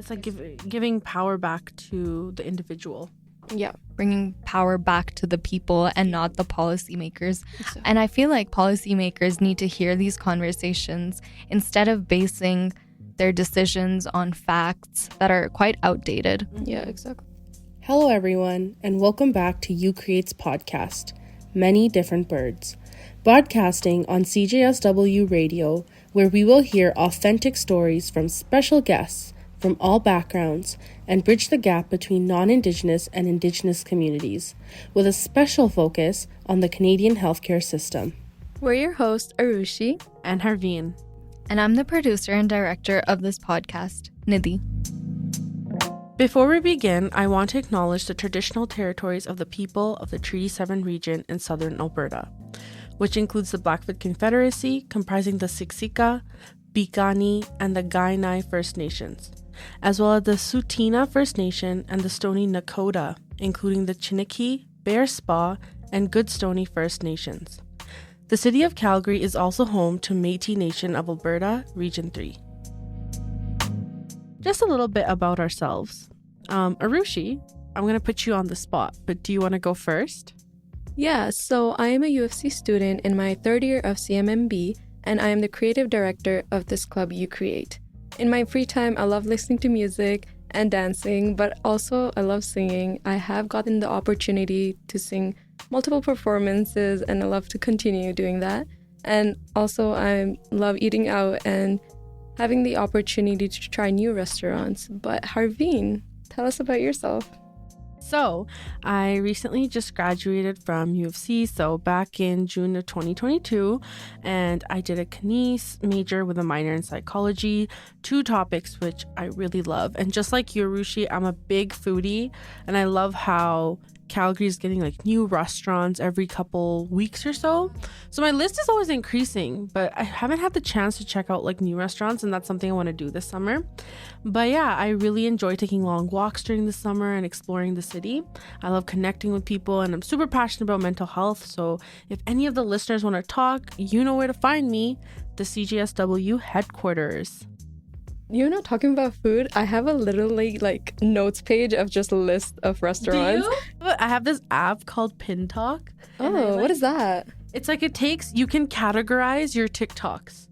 It's like giving power back to the individual. Yeah, bringing power back to the people and not the policymakers. Exactly. And I feel like policymakers need to hear these conversations instead of basing their decisions on facts that are quite outdated. Yeah, exactly. Hello, everyone, and welcome back to You Create's podcast, Many Different Birds, broadcasting on CJSW Radio, where we will hear authentic stories from special guests from all backgrounds and bridge the gap between non-Indigenous and Indigenous communities, with a special focus on the Canadian healthcare system. We're your hosts, Arushi And Harveen. And I'm the producer and director of this podcast, Nidhi. Before we begin, I want to acknowledge the traditional territories of the people of the Treaty 7 region in southern Alberta, which includes the Blackfoot Confederacy, comprising the Siksika, Piikani, and the Kainai First Nations, as well as the Tsuut'ina First Nation and the Stoney Nakoda, including the Chiniki, Bear Spa, and Goodstoney First Nations. The city of Calgary is also home to Métis Nation of Alberta, Region 3. Just a little bit about ourselves. Arushi, I'm going to put you on the spot, but do you want to go first? Yeah, so I am a UFC student in my third year of CMMB, and I am the creative director of this club, You Create. In my free time, I love listening to music and dancing, but also I love singing. I have gotten the opportunity to sing multiple performances, and I love to continue doing that. And also I love eating out and having the opportunity to try new restaurants. But Harveen, tell us about yourself. So, I recently just graduated from UFC, so back in June of 2022, and I did a Kines major with a minor in psychology, two topics which I really love. And just like you, Rushi, I'm a big foodie, and I love how Calgary is getting like new restaurants every couple weeks or so. So my list is always increasing, but I haven't had the chance to check out like new restaurants, and that's something I want to do this summer. But yeah, I really enjoy taking long walks during the summer and exploring the city. I love connecting with people, and I'm super passionate about mental health. So if any of the listeners want to talk, you know where to find me, the CJSW headquarters. You're not talking about food. I have a literally like notes page of just a list of restaurants. Do you? I have this app called Pin Talk. Oh, what is that? It's like you can categorize your TikToks.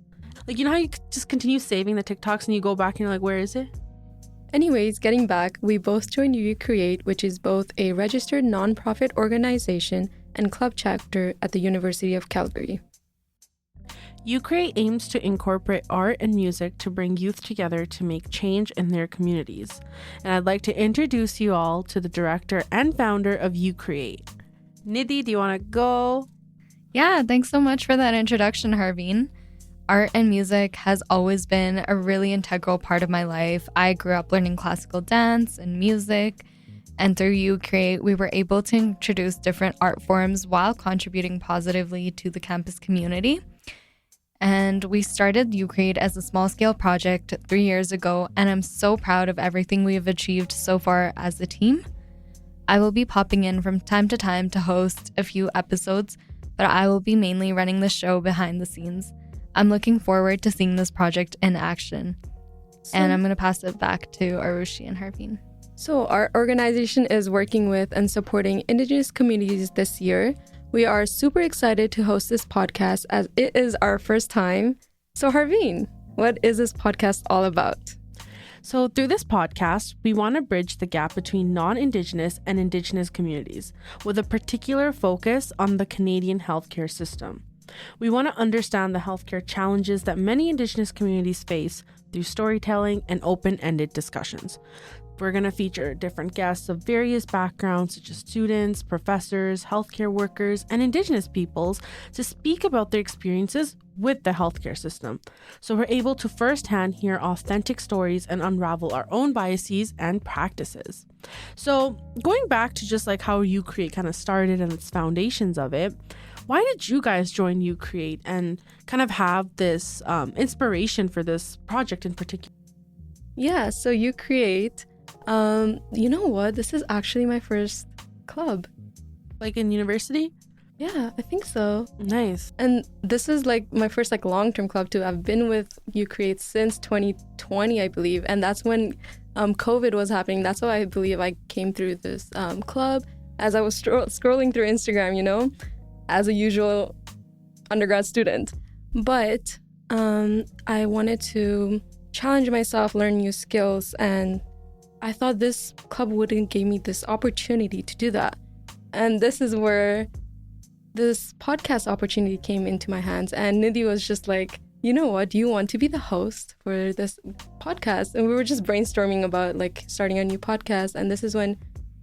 Like, you know how you just continue saving the TikToks and you go back and you're like, where is it? Anyways, getting back, we both joined You Create, which is both a registered nonprofit organization and club chapter at the University of Calgary. You Create aims to incorporate art and music to bring youth together to make change in their communities. And I'd like to introduce you all to the director and founder of You Create. Nidhi, do you want to go? Yeah, thanks so much for that introduction, Harveen. Art and music has always been a really integral part of my life. I grew up learning classical dance and music, and through You Create, we were able to introduce different art forms while contributing positively to the campus community. And we started You Create as a small-scale project 3 years ago, and I'm so proud of everything we have achieved so far as a team. I will be popping in from time to time to host a few episodes, but I will be mainly running the show behind the scenes. I'm looking forward to seeing this project in action. And I'm going to pass it back to Arushi and Harveen. So our organization is working with and supporting Indigenous communities this year. We are super excited to host this podcast as it is our first time. So Harveen, what is this podcast all about? So through this podcast, we want to bridge the gap between non-Indigenous and Indigenous communities with a particular focus on the Canadian healthcare system. We want to understand the healthcare challenges that many Indigenous communities face through storytelling and open-ended discussions. We're going to feature different guests of various backgrounds, such as students, professors, healthcare workers, and Indigenous peoples, to speak about their experiences with the healthcare system. So we're able to firsthand hear authentic stories and unravel our own biases and practices. So going back to just like how You Create kind of started and its foundations of it, why did you guys join You Create and kind of have this inspiration for this project in particular? Yeah, so You Create, you know what? This is actually my first club. Like in university? Yeah, I think so. Nice. And this is like my first like long-term club too. I've been with You Create since 2020, I believe. And that's when COVID was happening. That's why I believe I came through this club as I was scrolling through Instagram, as a usual undergrad student. But I wanted to challenge myself, learn new skills, and I thought this club wouldn't give me this opportunity to do that. And this is where this podcast opportunity came into my hands. And Nidhi was just like, you know what, do you want to be the host for this podcast? And we were just brainstorming about like starting a new podcast. And this is when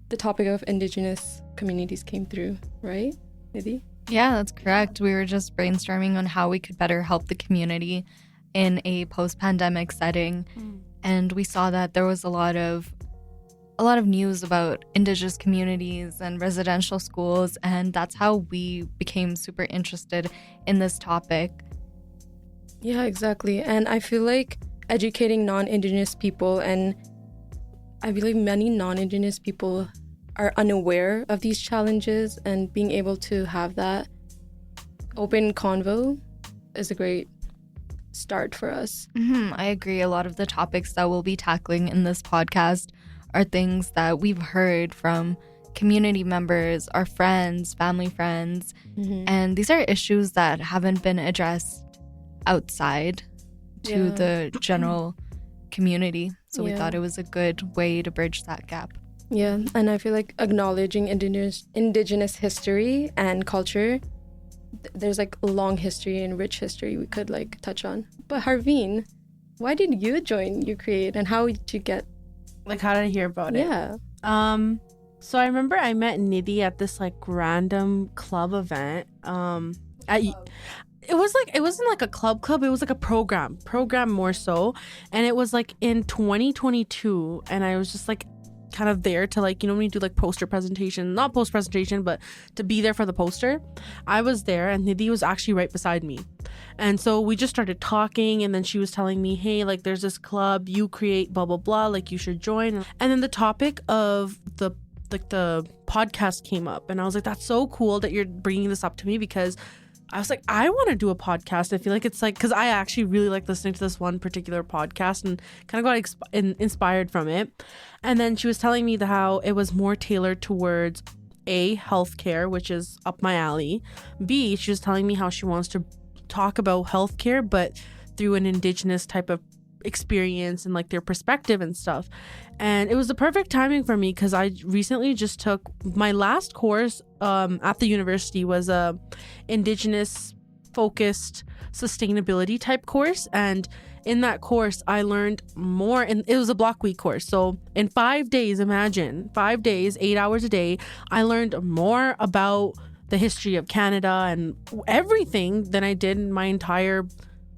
the topic of Indigenous communities came through, right, Nidhi? Yeah, that's correct. We were just brainstorming on how we could better help the community in a post-pandemic setting. And we saw that there was a lot of news about Indigenous communities and residential schools, and that's how we became super interested in this topic. Yeah, exactly. And I feel like educating non-Indigenous people, and I believe many non-Indigenous people are unaware of these challenges, and being able to have that open convo is a great start for us. I agree. A lot of the topics that we'll be tackling in this podcast are things that we've heard from community members, our friends, family friends, and these are issues that haven't been addressed outside to the general community. So we thought it was a good way to bridge that gap. Yeah, and I feel like acknowledging indigenous history and culture, there's like a long history and rich history we could like touch on. But Harveen, why did you join You Create, and how did you get? Like, how did I hear about it? Yeah. So I remember I met Nidhi at this like random club event. It wasn't like a club, it was like a program more so. And it was like in 2022, and I was just like kind of there to like, when you do like poster presentation, not post presentation, but to be there for the poster. I was there, and Nidhi was actually right beside me. And so we just started talking, and then she was telling me, hey, like there's this club, You Create, blah, blah, blah, like you should join. And then the topic of the podcast came up, and I was like, that's so cool that you're bringing this up to me, because I was like, I want to do a podcast. I feel like it's like, because I actually really like listening to this one particular podcast and kind of got inspired from it. And then she was telling me how it was more tailored towards A, healthcare, which is up my alley. B, she was telling me how she wants to talk about healthcare, but through an Indigenous type of experience and like their perspective and stuff. And it was the perfect timing for me, because I recently just took my last course at the university was a Indigenous focused sustainability type course. And in that course I learned more, and it was a block week course. So in 5 days, imagine 5 days, 8 hours a day, I learned more about the history of Canada and everything than I did in my entire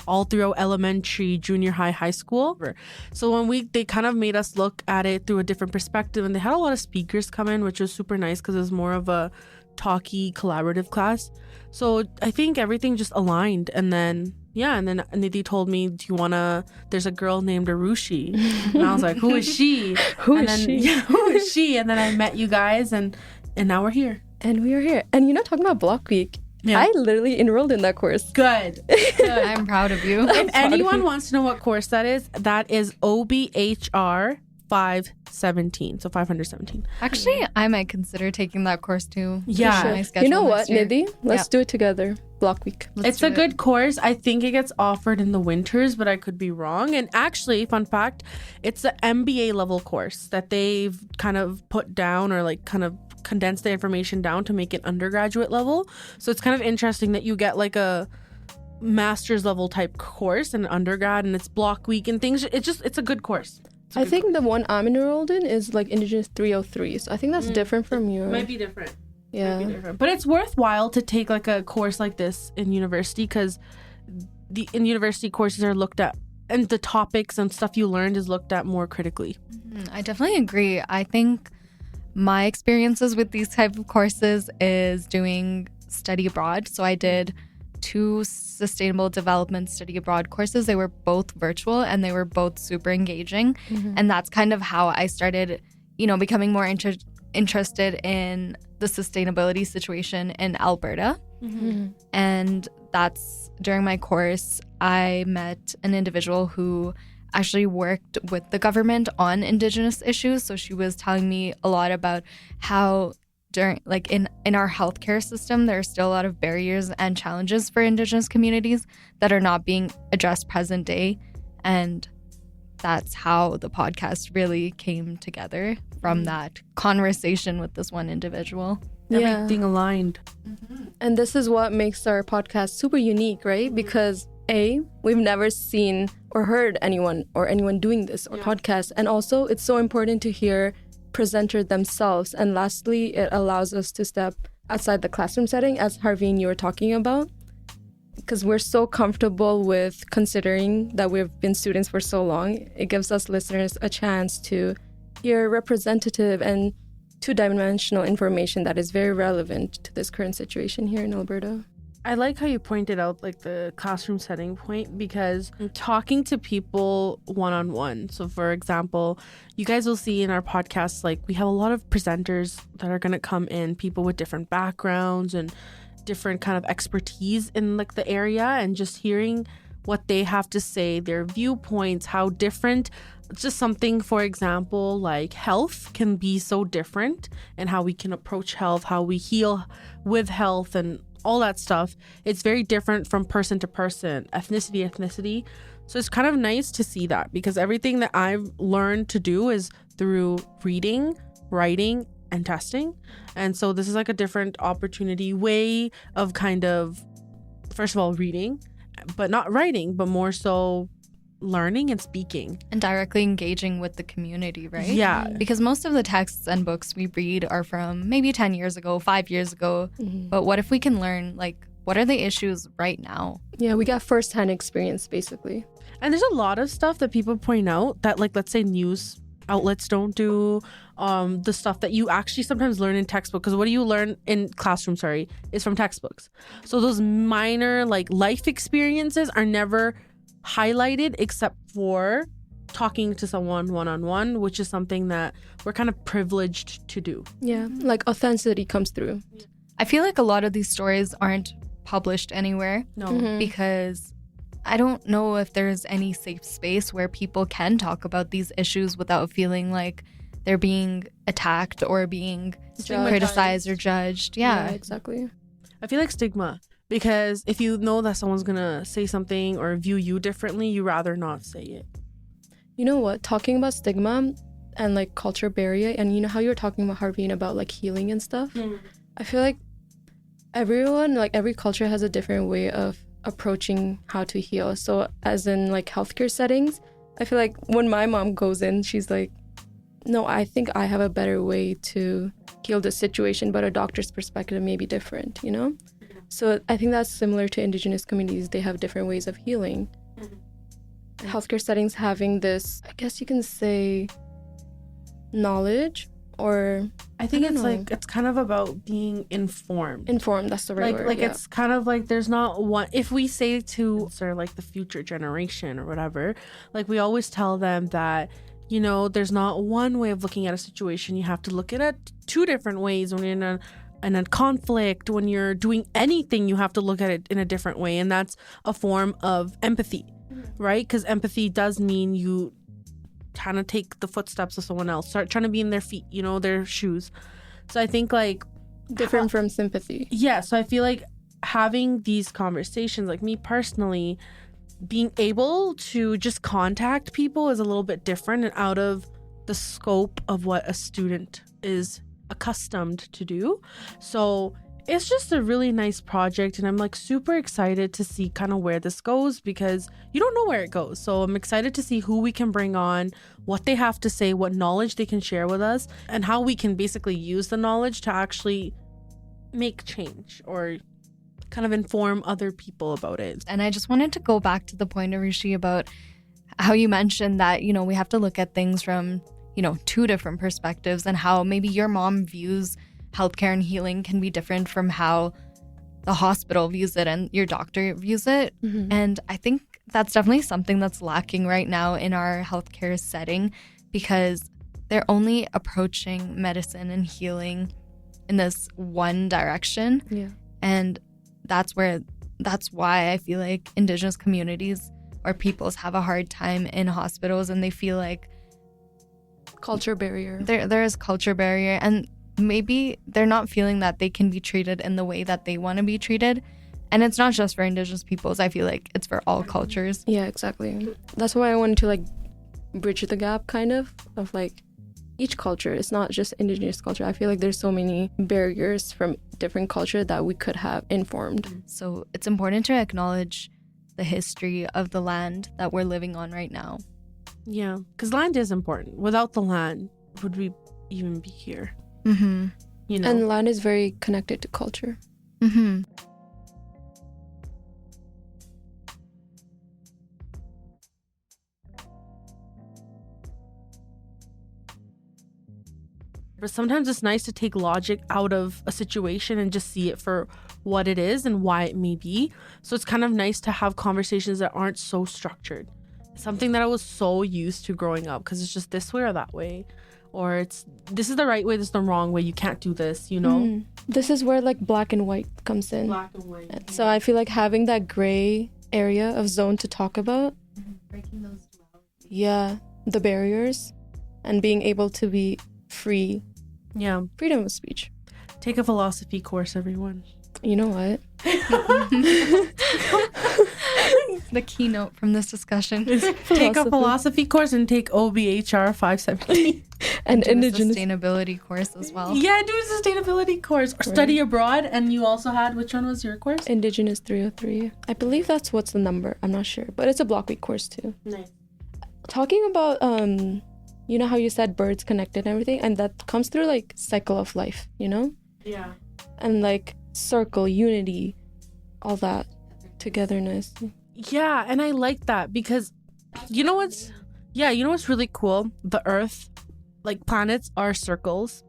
all throughout elementary, junior high, high school. So when they kind of made us look at it through a different perspective, and they had a lot of speakers come in, which was super nice because it was more of a talky, collaborative class. So I think everything just aligned. And then Nidhi told me, there's a girl named Arushi. And I was like, who is she? Who is she? And then I met you guys, and now we're here. And we are here. And talking about block week, yeah. I literally enrolled in that course. Good. I'm proud of you. If anyone wants to know what course that is OBHR 517. So 517. Actually, I might consider taking that course too. Yeah. You know what, Nidhi? Let's do it together. Block week. It's a good course. I think it gets offered in the winters, but I could be wrong. And actually, fun fact, it's an MBA level course that they've kind of put down, or like kind of condense the information down to make it undergraduate level. So it's kind of interesting that you get like a master's level type course and undergrad, and it's block week and things. It's a good course. I think the one I'm enrolled in is like Indigenous 303. So I think that's different from yours. Might be different. Yeah. But it's worthwhile to take like a course like this in university, because in university courses are looked at, and the topics and stuff you learned is looked at more critically. I definitely agree. I think my experiences with these type of courses is doing study abroad. So I did 2 sustainable development study abroad courses. They were both virtual, and they were both super engaging. And that's kind of how I started, becoming more interested in the sustainability situation in Alberta. And that's during my course, I met an individual who actually worked with the government on Indigenous issues. So she was telling me a lot about how during in our healthcare system, there are still a lot of barriers and challenges for Indigenous communities that are not being addressed present day. And that's how the podcast really came together from that conversation with this one individual. Everything aligned. And this is what makes our podcast super unique, right? Because we've never seen or heard anyone doing this or podcast. And also it's so important to hear presenters themselves. And lastly, it allows us to step outside the classroom setting, as Harveen, you were talking about, because we're so comfortable with considering that we've been students for so long. It gives us listeners a chance to hear representative and two-dimensional information that is very relevant to this current situation here in Alberta. I like how you pointed out like the classroom setting point, because talking to people one-on-one. So for example, you guys will see in our podcast, like we have a lot of presenters that are going to come in, people with different backgrounds and different kind of expertise in like the area, and just hearing what they have to say, their viewpoints, how different just something, for example, like health can be so different, and how we can approach health, how we heal with health and all that stuff. It's very different from person to person, ethnicity. So it's kind of nice to see that, because everything that I've learned to do is through reading, writing, and testing. And so this is like a different opportunity way of kind of, first of all, reading, but not writing, but more so learning and speaking. And directly engaging with the community, right? Yeah. Because most of the texts and books we read are from maybe 10 years ago, 5 years ago. Mm-hmm. But what if we can learn, like, what are the issues right now? Yeah, we got first-hand experience, basically. And there's a lot of stuff that people point out that, like, let's say news outlets don't do, the stuff that you actually sometimes learn in textbook, because what do you learn in classroom, is from textbooks. So those minor, like, life experiences are never highlighted except for talking to someone one-on-one, which is something that we're kind of privileged to do. Yeah, like authenticity comes through. I feel like a lot of these stories aren't published anywhere. No. Mhm. Because I don't know if there's any safe space where people can talk about these issues without feeling like they're being attacked or being criticized or judged. Yeah, exactly. I feel like stigma, because if you know that someone's gonna say something or view you differently, you rather not say it. You know what? Talking about stigma and like culture barrier, and you know how you were talking about Harveen about like healing and stuff. I feel like everyone, like every culture has a different way of approaching how to heal. So as in like healthcare settings, I feel like when my mom goes in, she's like, no, I think I have a better way to heal the situation, but a doctor's perspective may be different, you know? So I think that's similar to Indigenous communities. They have different ways of healing. Healthcare settings having this, I guess you can say, knowledge, or I think I don't it's know. like, it's kind of about being informed. Informed, that's the right word. Like yeah. it's kind of like there's not one, if we say to sort of like the future generation or whatever, like we always tell them that, you know, there's not one way of looking at a situation. You have to look at it two different ways. When you're in a conflict, when you're doing anything, you have to look at it in a different way, and that's a form of empathy, right? Because empathy does mean you kind of take the footsteps of someone else, start trying to be in their feet, you know, their shoes. So I think like different from sympathy. yeah, so I feel like having these conversations, like me personally, being able to just contact people is a little bit different and out of the scope of what a student is accustomed to do. So it's just a really nice project, and I'm like super excited to see kind of where this goes, because you don't know where it goes. So I'm excited to see who we can bring on, what they have to say, what knowledge they can share with us, and how we can basically use the knowledge to actually make change or kind of inform other people about it. And I just wanted to go back to the point, Arishi, about how you mentioned that, you know, we have to look at things from, you know, two different perspectives, and how maybe your mom views healthcare and healing can be different from how the hospital views it and your doctor views it. Mm-hmm. And I think that's definitely something that's lacking right now in our healthcare setting, because they're only approaching medicine and healing in this one direction. Yeah. And that's why I feel like Indigenous communities or peoples have a hard time in hospitals and they feel like Culture barrier. there is culture barrier, and maybe they're not feeling that they can be treated in the way that they want to be treated. And it's not just for Indigenous peoples. I feel like it's for all cultures. Yeah, exactly. That's why I wanted to like bridge the gap kind of like each culture. It's not just Indigenous culture. I feel like there's so many barriers from different culture that we could have informed. So it's important to acknowledge the history of the land that we're living on right now. Yeah, because land is important. Without the land, would we even be here? Mm-hmm. You know? And land is very connected to culture. Mm-hmm. But sometimes it's nice to take logic out of a situation and just see it for what it is and why it may be. So it's kind of nice to have conversations that aren't so structured. Something that I was so used to growing up, because it's just this way or that way. Or this is the right way, this is the wrong way. You can't do this, you know? This is where like black and white comes in. Black and white. So I feel like having that gray area of zone to talk about. Breaking those dualities. Yeah, the barriers and being able to be free. Yeah. Freedom of speech. Take a philosophy course, everyone. You know what? The keynote from this discussion. Take a philosophy course and take OBHR 570. And do a Indigenous sustainability course as well. Yeah, do a sustainability course. Or study abroad. And you also had, which one was your course? Indigenous 303. I believe that's what's the number. I'm not sure. But it's a block week course too. Nice. Talking about you know how you said birds connected and everything, and that comes through like cycle of life, you know? Yeah. And like circle, unity, all that, togetherness. Yeah, and I like that because you know what's really cool? The Earth, like planets are circles.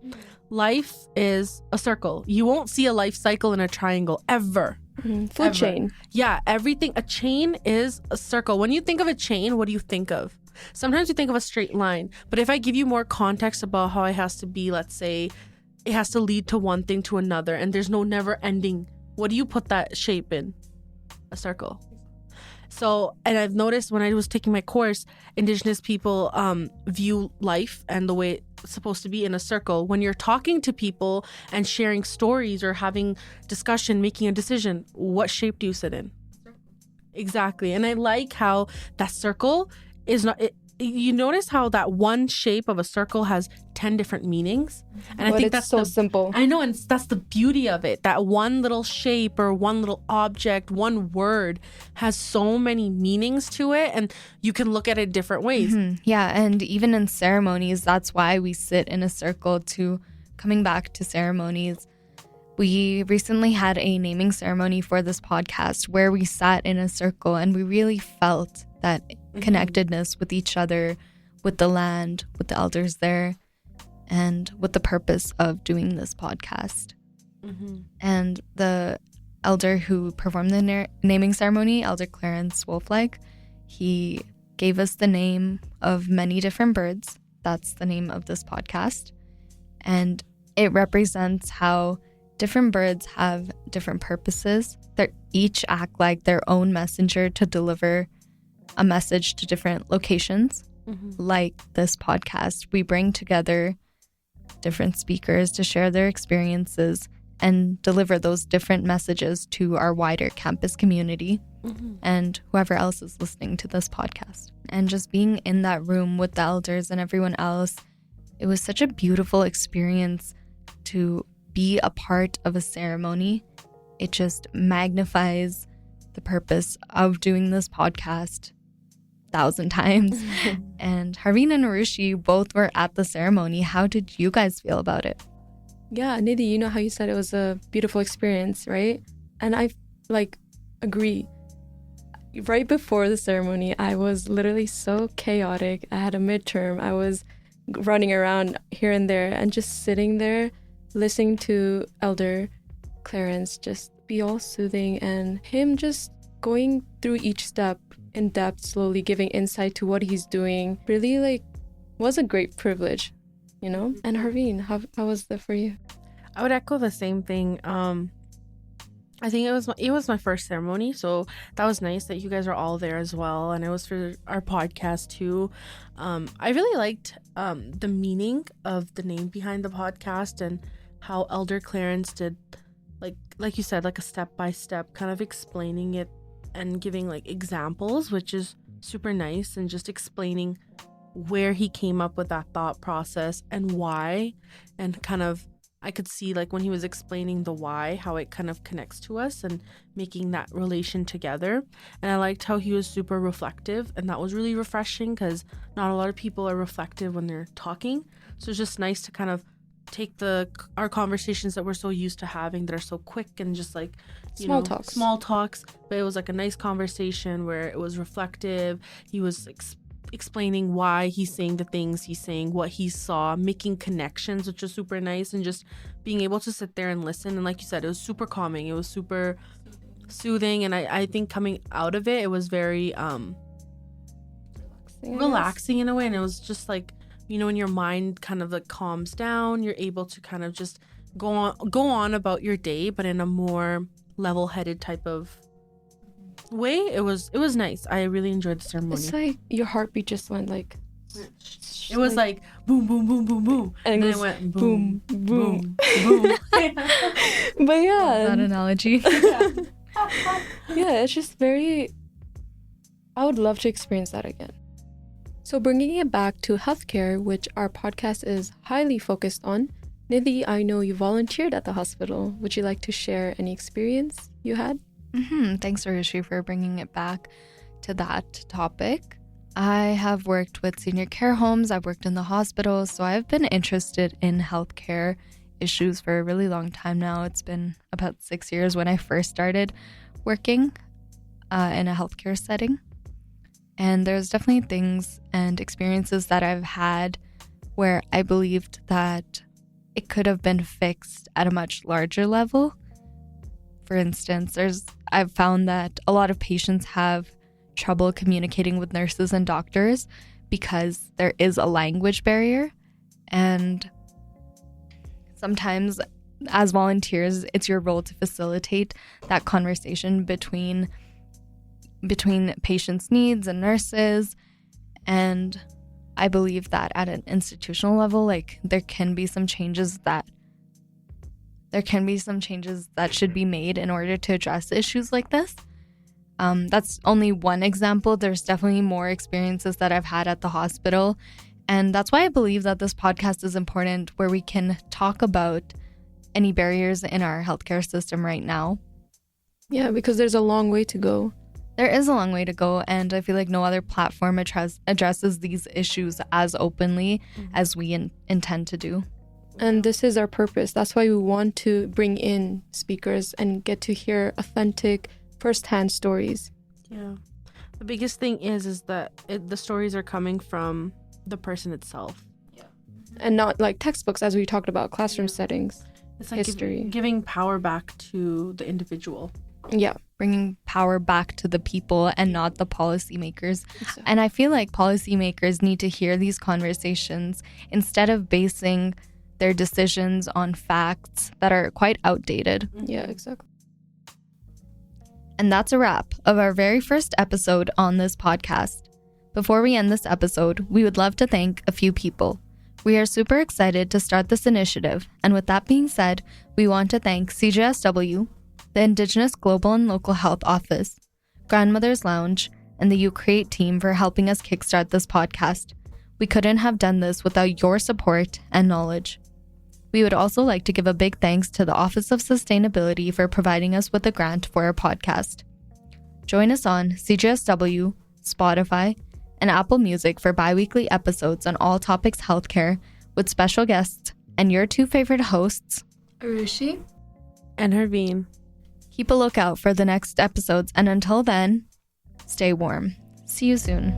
Life is a circle. You won't see a life cycle in a triangle ever. Food Ever. chain. Yeah, everything. A chain is a circle. When you think of a chain, what do you think of? Sometimes you think of a straight line. But if I give you more context about how it has to be, let's say, it has to lead to one thing to another and there's no never ending, what do you put that shape in? A circle. So, and I've noticed when I was taking my course, Indigenous people view life and the way it's supposed to be in a circle. When you're talking to people and sharing stories or having discussion, making a decision, what shape do you sit in? Exactly. And I like how that circle is not... you notice how that one shape of a circle has 10 different meanings? And I think that's so simple. I know, and that's the beauty of it. That one little shape or one little object, one word has so many meanings to it, and you can look at it different ways. Yeah, and even in ceremonies, that's why we sit in a circle. To coming back to ceremonies, we recently had a naming ceremony for this podcast where we sat in a circle and we really felt that connectedness with each other, with the land, with the elders there, and with the purpose of doing this podcast. And the elder who performed the naming ceremony, Elder Clarence Wolflake, he gave us the name of many different birds. That's the name of this podcast. And it represents how different birds have different purposes. They each act like their own messenger to deliver a message to different locations. Like this podcast, we bring together different speakers to share their experiences and deliver those different messages to our wider campus community and whoever else is listening to this podcast. And just being in that room with the elders and everyone else, it was such a beautiful experience to be a part of a ceremony. It just magnifies the purpose of doing this podcast 1,000 times. And Harveen and Arushi both were at the ceremony. How did you guys feel about it? Yeah, Nidhi, you know how you said it was a beautiful experience, right? And I agree. Right before the ceremony, I was literally so chaotic. I had a midterm. I was running around here and there and just sitting there listening to Elder Clarence just be all soothing, and him just going through each step in depth, slowly giving insight to what he's doing. Really was a great privilege, you know? And Harveen, how was that for you? I would echo the same thing. I think it was my first ceremony, so that was nice that you guys are all there as well, and it was for our podcast too. I really liked the meaning of the name behind the podcast and how Elder Clarence did, like you said, like a step by step kind of explaining it and giving like examples, which is super nice, and just explaining where he came up with that thought process and why, and kind of I could see like when he was explaining the why, how it kind of connects to us and making that relation together. And I liked how he was super reflective, and that was really refreshing because not a lot of people are reflective when they're talking. So it's just nice to kind of take our conversations that we're so used to having that are so quick and just like small talks, but it was like a nice conversation where it was reflective. He was explaining why he's saying the things he's saying, what he saw, making connections, which was super nice, and just being able to sit there and listen. And like you said, it was super calming, it was super soothing, and I think coming out of it, it was very relaxing in a way. And it was just like, you know, when your mind kind of like calms down, you're able to kind of just go on about your day, but in a more level-headed type of way. It was nice. I really enjoyed the ceremony. It's like your heartbeat just went like, it was like boom boom boom boom boom, and then it went boom boom boom. But yeah, that analogy. Yeah, it's just very, I would love to experience that again. So bringing it back to healthcare, which our podcast is highly focused on, Nidhi, I know you volunteered at the hospital. Would you like to share any experience you had? Thanks, Rishi, for bringing it back to that topic. I have worked with senior care homes. I've worked in the hospital. So I've been interested in healthcare issues for a really long time now. It's been about 6 years when I first started working in a healthcare setting. And there's definitely things and experiences that I've had where I believed that it could have been fixed at a much larger level. For instance, I've found that a lot of patients have trouble communicating with nurses and doctors because there is a language barrier. And sometimes as volunteers, it's your role to facilitate that conversation between patients' needs and nurses. And I believe that at an institutional level, like there can be some changes that should be made in order to address issues like this. That's only one example. There's definitely more experiences that I've had at the hospital. And that's why I believe that this podcast is important, where we can talk about any barriers in our healthcare system right now. Yeah, because there's a long way to go. There is a long way to go, and I feel like no other platform addresses these issues as openly as we intend to do. And this is our purpose. That's why we want to bring in speakers and get to hear authentic, first-hand stories. Yeah. The biggest thing is that the stories are coming from the person itself. Yeah. And not like textbooks, as we talked about, classroom settings, it's like history. Giving power back to the individual. Yeah. Bringing power back to the people and not the policymakers. Exactly. And I feel like policymakers need to hear these conversations instead of basing their decisions on facts that are quite outdated. Yeah, exactly. And that's a wrap of our very first episode on this podcast. Before we end this episode, we would love to thank a few people. We are super excited to start this initiative, and with that being said, we want to thank CJSW, the Indigenous Global and Local Health Office, Grandmother's Lounge, and the You Create team for helping us kickstart this podcast. We couldn't have done this without your support and knowledge. We would also like to give a big thanks to the Office of Sustainability for providing us with a grant for our podcast. Join us on CJSW, Spotify, and Apple Music for bi-weekly episodes on all topics healthcare with special guests and your two favorite hosts, Arushi and Herveen. Keep a lookout for the next episodes, and until then, stay warm. See you soon.